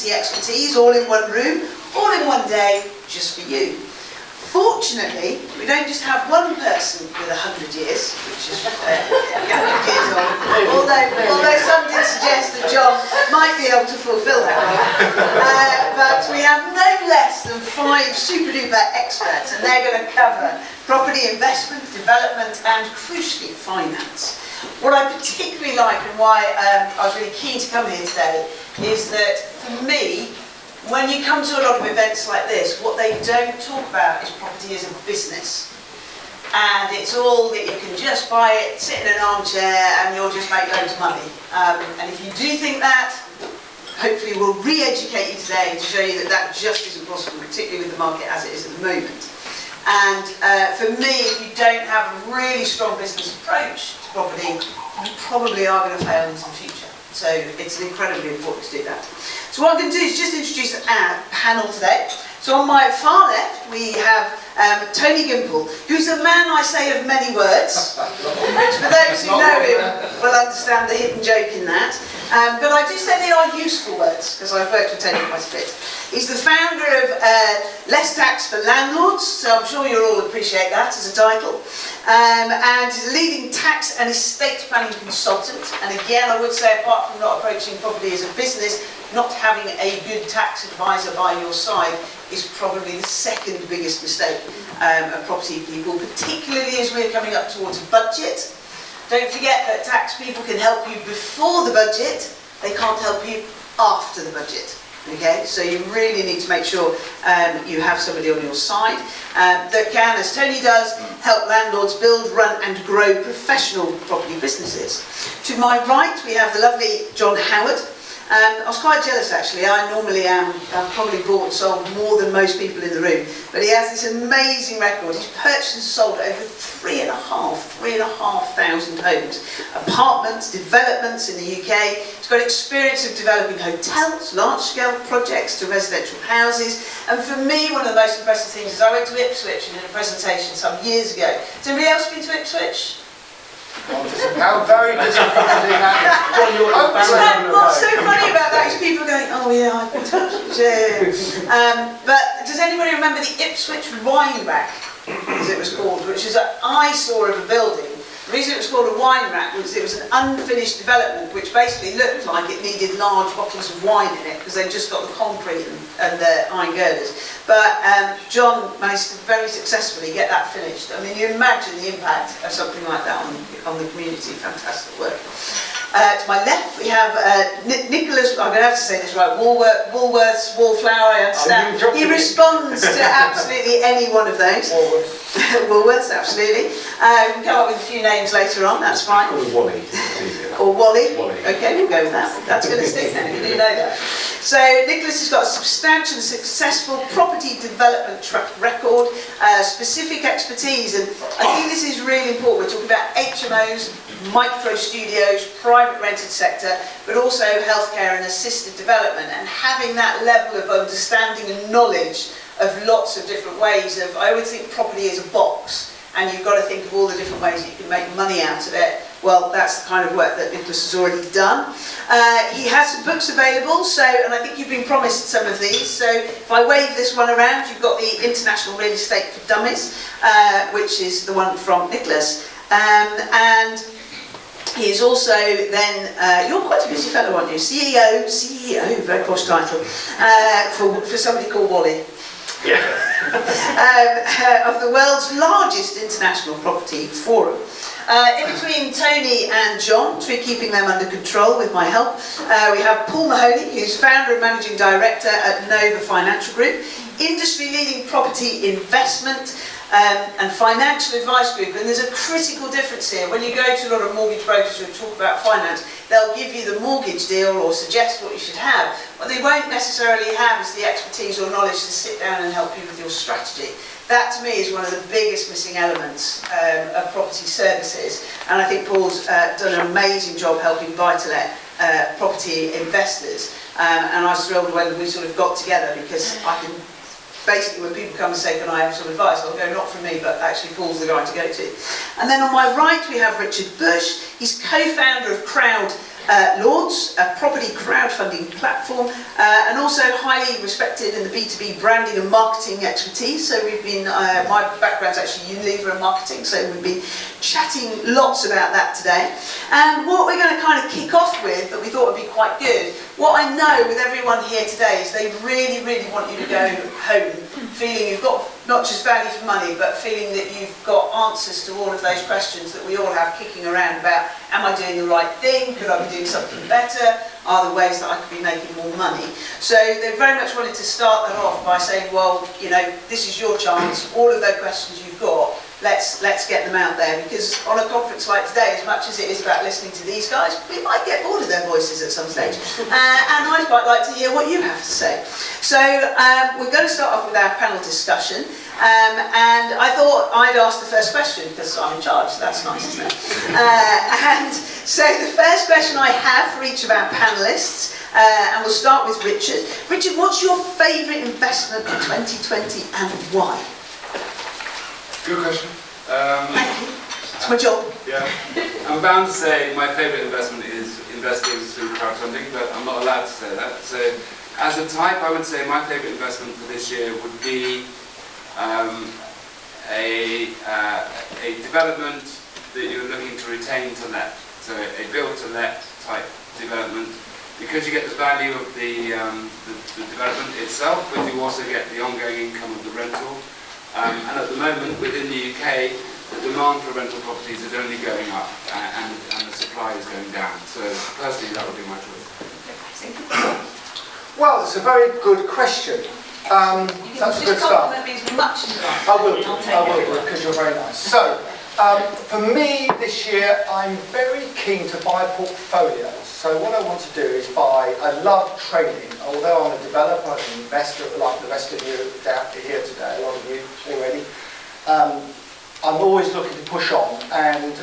property expertise all in one room, all in one day, just for you. Fortunately, we don't just have one person with 100 years, which is 100 years old, although some did suggest that John might be able to fulfil that role. But we have no less than 5 super-duper experts, and they're going to cover property investment, development, and crucially, finance. What I particularly like and why I was really keen to come here today is that, for me, when you come to a lot of events like this, what they don't talk about is property as a business. And it's all that you can just buy it, sit in an armchair, and you'll just make loads of money. And if you do think that, hopefully we'll re-educate you today to show you that that just isn't possible, particularly with the market as it is at the moment. And for me, if you don't have a really strong business approach to property, you probably are going to fail into the future. So it's incredibly important to do that. So what I'm going to do is just introduce our panel today. So on my far left we have Tony Gimple, who's a man, I say, of many words, which for those who know him will understand the hidden joke in that. But I do say they are useful words, because I've worked with Tony quite a bit. He's the founder of Less Tax for Landlords, so I'm sure you'll all appreciate that as a title. And he's a leading tax and estate planning consultant. And again, I would say, apart from not approaching property as a business, not having a good tax advisor by your side is probably the second biggest mistake of property people, particularly as we're coming up towards a budget. Don't forget that tax people can help you before the budget, they can't help you after the budget. Okay, so you really need to make sure you have somebody on your side that can, as Tony does, help landlords build, run and grow professional property businesses. To my right we have the lovely John Howard. I was quite jealous actually. I normally am, I've probably bought and sold more than most people in the room, but he has this amazing record. He's purchased and sold over 3,500 homes, apartments, developments in the UK. He's got experience of developing hotels, large-scale projects to residential houses, and for me one of the most impressive things is I went to Ipswich and did a presentation some years ago. Has anybody else been to Ipswich? How very disappointing that is. What's so funny about that is people going, oh yeah, I've been to Ipswich. But does anybody remember the Ipswich wine rack, as it was called, which is an eyesore of a building? The reason it was called a wine rack was it was an unfinished development which basically looked like it needed large bottles of wine in it because they'd just got the concrete and the iron girders. But John managed to very successfully get that finished. I mean, you imagine the impact of something like that on the community. Fantastic work. To my left we have Nicholas, I'm going to have to say this right, Woolworths, Wallflower, I understand. He responds to absolutely any one of those. Woolworths, absolutely. We can come up with a few names later on, that's fine. Or Wally. Or Wally. Okay, we'll go with that. That's going to stick now, you do know that. So Nicholas has got a substantial and successful property development track record, specific expertise, and I think this is really important. We're talking about HMOs, micro studios, private rented sector, but also healthcare and assisted development, and having that level of understanding and knowledge of lots of different ways of, I would think property is a box, and you've got to think of all the different ways you can make money out of it. Well, that's the kind of work that Nicholas has already done. He has some books available, so, and I think you've been promised some of these, so if I wave this one around, you've got the International Real Estate for Dummies, which is the one from Nicholas, and he is also then, you're quite a busy fellow, aren't you? CEO, very posh title, for somebody called Wally. Yeah. Of the world's largest international property forum. In between Tony and John, to keeping them under control with my help, we have Paul Mahoney, who's founder and managing director at Nova Financial Group, industry-leading property investment and financial advice group. And there's a critical difference here. When you go to a lot of mortgage brokers who talk about finance, they'll give you the mortgage deal or suggest what you should have. What they won't necessarily have is the expertise or knowledge to sit down and help you with your strategy. That to me is one of the biggest missing elements of property services, and I think Paul's done an amazing job helping buy-to-let property investors, and I was thrilled when we sort of got together, because I can basically, when people come and say, can I have some advice, I'll go, not from me, but actually Paul's the guy to go to. And then on my right we have Richard Bush. He's co-founder of Crowd Lords, a property crowdfunding platform, and also highly respected in the B2B branding and marketing expertise. So we've been, my background's actually Unilever and marketing, so we've been chatting lots about that today. And what we're going to kind of kick off with, that we thought would be quite good, what I know with everyone here today is they really, really want you to go home feeling you've got not just value for money, but feeling that you've got answers to all of those questions that we all have kicking around about, am I doing the right thing? Could I be doing something better? Are there ways that I could be making more money? So they very much wanted to start that off by saying, well, you know, this is your chance, all of those questions you've got, let's get them out there, because on a conference like today, as much as it is about listening to these guys, we might get bored of their voices at some stage. And I'd quite like to hear what you have to say. So we're going to start off with our panel discussion. And I thought I'd ask the first question, because I'm in charge, so that's nice, isn't it? And so the first question I have for each of our panellists, and we'll start with Richard. Richard, what's your favourite investment for 2020 and why? Good question. Thank you. It's my job. Yeah. I'm bound to say my favourite investment is investing through crowdfunding, but I'm not allowed to say that. So as a type, I would say my favourite investment for this year would be a development that you're looking to retain to let. So a build to let type development, because you get the value of the development itself, but you also get the ongoing income of the rental. And at the moment, within the UK, the demand for rental properties is only going up, and the supply is going down. So personally, that would be my choice. Well, it's a very good question. That's a good start. I will, because you're very nice. So, for me this year, I'm very keen to buy portfolios. So what I want to do is buy, I love trading, although I'm a developer and an investor like the rest of you here today, a lot of you already. I'm always looking to push on, and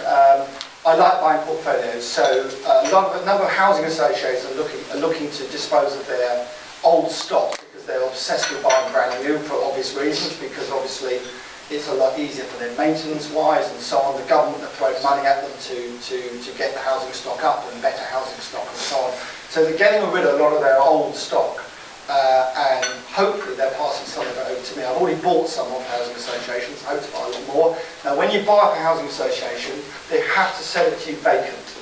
I like buying portfolios. So a number of housing associations are looking to dispose of their old stock, because they're obsessed with buying brand new for obvious reasons, because obviously it's a lot easier for them maintenance-wise and so on. The government are throwing money at them to get the housing stock up and better housing stock and so on. So they're getting rid of a lot of their old stock, and hopefully they're passing some of it over to me. I've already bought some off housing associations, I hope to buy a lot more. Now when you buy off a housing association, they have to sell it to you vacant.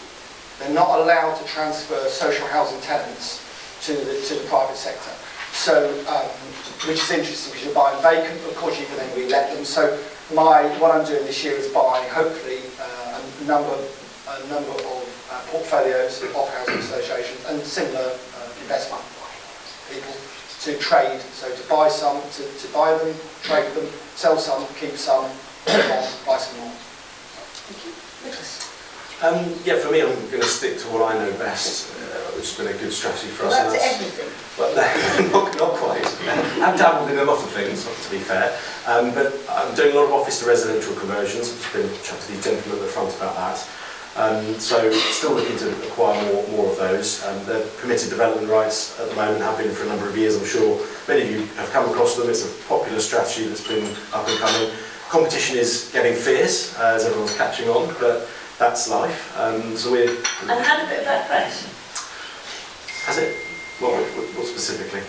They're not allowed to transfer social housing tenants to the private sector. So, which is interesting, because you're buying vacant, but of course you can then re-let them. So what I'm doing this year is buying, hopefully, a number of portfolios of housing associations and similar investment people to trade. So to buy some, to buy them, trade them, sell some, keep some, buy some more. Thank you. Nicholas. Yeah, for me, I'm going to stick to what I know best, which has been a good strategy for us. Well, that's everything. Well, not quite. I've dabbled in a lot of things, to be fair. But I'm doing a lot of office to residential conversions. I've just been chatting to these gentlemen at the front about that. So still looking to acquire more of those. They're permitted development rights at the moment, have been for a number of years. I'm sure many of you have come across them. It's a popular strategy that's been up and coming. Competition is getting fierce, as everyone's catching on, but that's life. So we're... And had a bit of bad press. Has it? What specifically?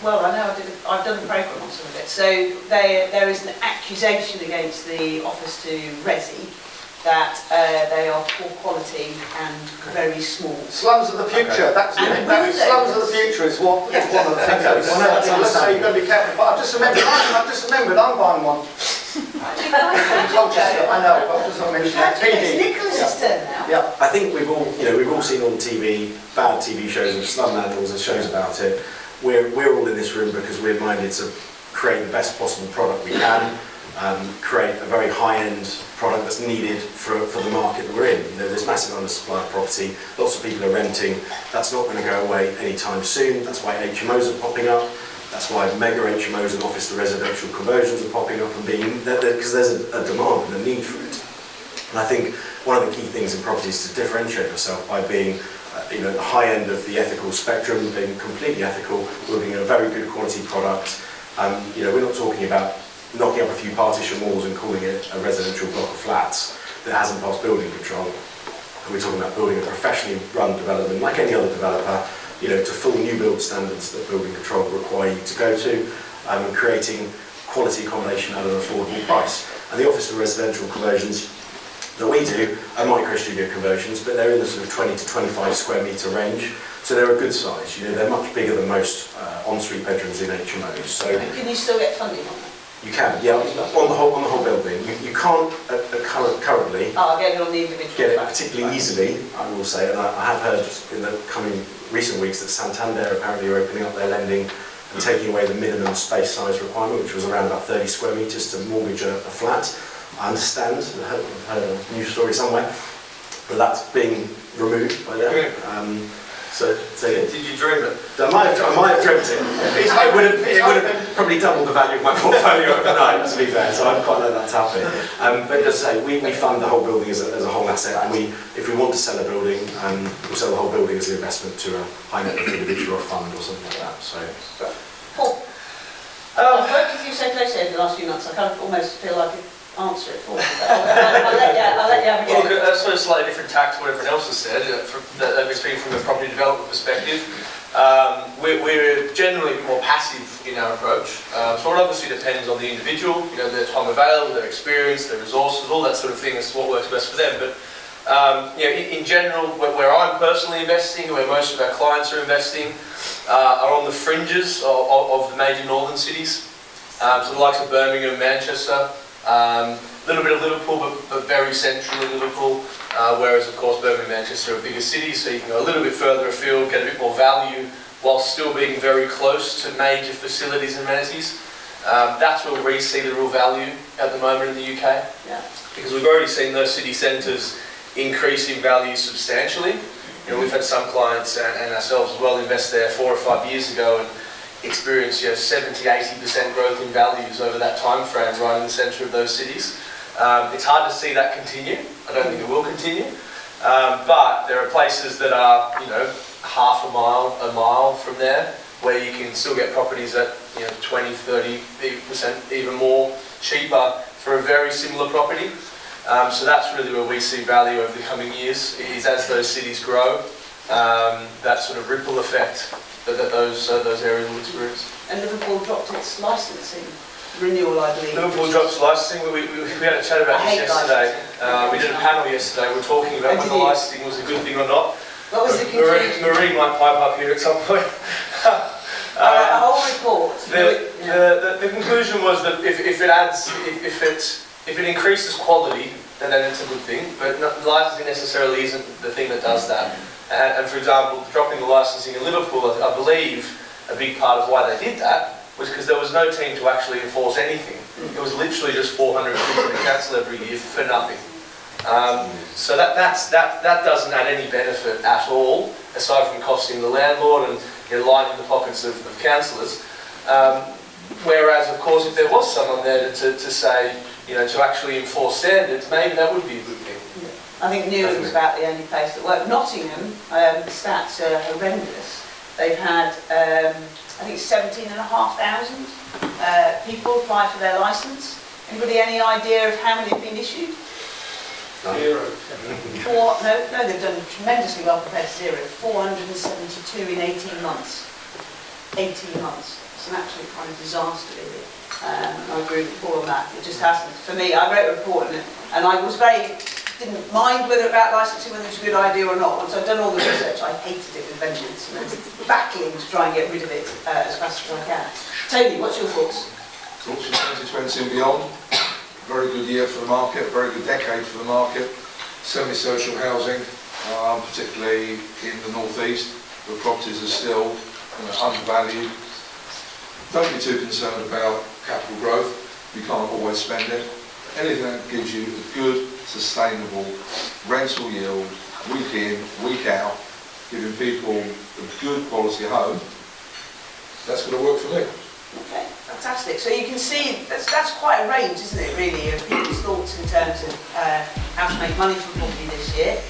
Well, I know I've done a programme on some of it. So there is an accusation against the Office to Resi that they are poor quality and very small. Slums of the future. Okay. Slums of the future is one of the things that we so you've got to be careful. But I've just remembered I'm buying one. I know, but I've just not mentioned that. It's Nicholas's turn now. Yeah. I think we've all seen on TV bad TV shows of slum landlords and shows about it. We're all in this room because we're minded to create the best possible product we can, create a very high-end product that's needed for the market that we're in. You know, there's massive undersupply of property. Lots of people are renting. That's not going to go away anytime soon. That's why HMOs are popping up. That's why mega HMOs and office to residential conversions are popping up and because there's a demand and a need for it. And I think one of the key things in property is to differentiate yourself by being the high end of the ethical spectrum, being completely ethical, building a very good quality product. We're not talking about knocking up a few partition walls and calling it a residential block of flats that hasn't passed building control. and we're talking about building a professionally run development like any other developer, to full new build standards that building control require you to go to, and creating quality accommodation at an affordable price. And the office to residential conversions that we do are micro studio conversions, but they're in the sort of 20 to 25 square metre range, so they're a good size. They're much bigger than most ensuite bedrooms in HMOs. So can you still get funding on that? you can, yeah, on the whole building. You can't currently Get it on the individual get it flat. particularly easily, I will say, and I have heard in the coming recent weeks that Santander apparently are opening up their lending and taking away the minimum space size requirement, which was around about 30 square metres to mortgage a flat. I understand, I've heard a news story somewhere, but that's being removed by them. So did you dream it? I might have dreamt it. It would have probably doubled the value of my portfolio overnight, to be fair, so I'd quite like that to happen. But as I say, we fund the whole building as a whole asset, and if we want to sell a building, we'll sell the whole building as an investment to a high net worth individual or a fund or something like that. So. Paul, I've worked with you so closely over the last few months, I kind of almost feel like I could answer it for you. I'll let you have a go. Well, that's sort of slightly different tack to what everyone else has said. That we're speaking from a property development perspective. We're generally more passive in our approach. So it obviously depends on the individual, their time available, their experience, their resources, all that sort of thing as to what works best for them. But in general, where I'm personally investing, where most of our clients are investing, are on the fringes of the major northern cities. So the likes of Birmingham, Manchester, a little bit of Liverpool, but very central in Liverpool, whereas of course Birmingham and Manchester are bigger cities, so you can go a little bit further afield, get a bit more value, while still being very close to major facilities and amenities. That's where we see the real value at the moment in the UK, because we've already seen those city centres increase in value substantially. We've had some clients and ourselves as well invest there 4 or 5 years ago and experience 70–80% growth in values over that time frame right in the centre of those cities. It's hard to see that continue. I don't think it will continue. But there are places that are half a mile from there where you can still get properties at 20–30% even more cheaper for a very similar property. So that's really where we see value over the coming years, is as those cities grow, that sort of ripple effect that those areas will experience. And Liverpool dropped its licensing renewal, I believe. Liverpool dropped its licensing. We had a chat about this yesterday. We did a panel yesterday. We were talking about whether licensing was a good thing or not. What was the conclusion? Marie might pipe up here at some point. A whole report. The conclusion was that if it increases quality, then it's a good thing. But licensing necessarily isn't the thing that does that. And for example, dropping the licensing in Liverpool, I believe a big part of why they did that was because there was no team to actually enforce anything. It was literally just 400 people to cancel every year for nothing. So that doesn't add any benefit at all, aside from costing the landlord and lining the pockets of councillors. Whereas, of course, if there was someone there to say, to actually enforce standards, maybe that would be a good thing. I think Newham's about the only place that worked. Nottingham, the stats are horrendous. They've had, I think, 17,500 people apply for their licence. Anybody any idea of how many have been issued? 0. No, they've done tremendously well compared to 0. 472 in 18 months. 18 months. It's an absolute kind of disaster, really. I agree with Paul on that. It just hasn't. For me, I wrote a report on it, and I didn't mind whether about licensing, whether it was a good idea or not. Once I'd done all the research, I hated it with vengeance, and I was battling to try and get rid of it as fast as I can. Tony, what's your thoughts? Thoughts for 2020 and beyond. Very good year for the market, very good decade for the market. Semi-social housing, particularly in the northeast, where properties are still undervalued. Don't be too concerned about capital growth. You can't always spend it. Anything that gives you a good, sustainable rental yield, week in, week out, giving people a good quality home, that's going to work for me. Okay, fantastic. So you can see that's quite a range, isn't it, really, of people's thoughts in terms of how to make money from property this year.